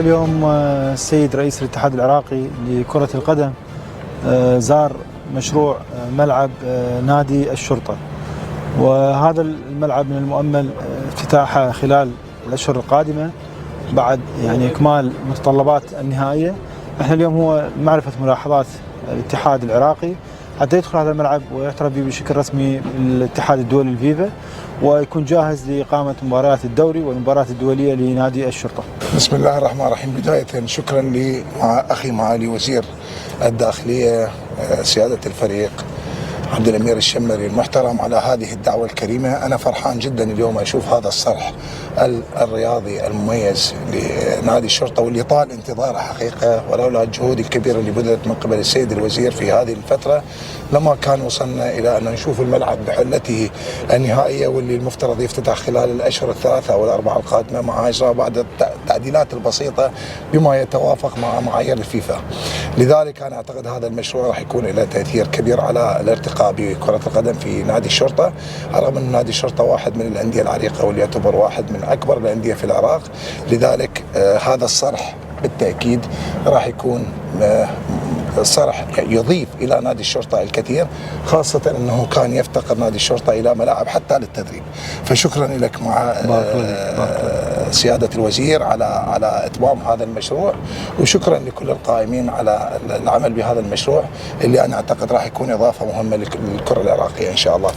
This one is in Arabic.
اليوم السيد رئيس الاتحاد العراقي لكرة القدم زار مشروع ملعب نادي الشرطة، وهذا الملعب من المؤمل افتتاحه خلال الأشهر القادمة بعد إكمال المتطلبات النهائية. احنا اليوم هو معرفة ملاحظات الاتحاد العراقي حتى يدخل هذا الملعب ويعترف به بشكل رسمي الاتحاد الدولي الفيفا، ويكون جاهز لإقامة مباريات الدوري والمباريات الدولية لنادي الشرطة. بسم الله الرحمن الرحيم. بداية شكرا لي مع أخي معالي وزير الداخلية سيادة الفريق عبد الأمير الشمري المحترم على هذه الدعوة الكريمة. أنا فرحان جدا اليوم أشوف هذا الصرح الرياضي المميز لنادي الشرطة واللي طال انتظاره حقيقة، ولولا الجهود الكبيرة اللي بذلت من قبل السيد الوزير في هذه الفترة لما كان وصلنا إلى أن نشوف الملعب بحلته النهائية، واللي المفترض يفتتح خلال الأشهر الثلاثة أو الأربعة القادمة مع إجراء بعض التعديلات البسيطة بما يتوافق مع معايير الفيفا. لذلك أنا أعتقد هذا المشروع راح يكون له تأثير كبير على الارتقاء بكرة القدم في نادي الشرطة، رغم أن نادي الشرطة واحد من الأندية العريقة واللي يعتبر واحد من أكبر الأندية في العراق. لذلك هذا الصرح بالتأكيد راح يكون صرح يضيف إلى نادي الشرطة الكثير، خاصة أنه كان يفتقر نادي الشرطة إلى ملاعب حتى للتدريب. فشكرا لك مع سيادة الوزير على إتمام هذا المشروع، وشكرا لكل القائمين على العمل بهذا المشروع اللي أنا أعتقد راح يكون إضافة مهمة للكرة العراقية إن شاء الله.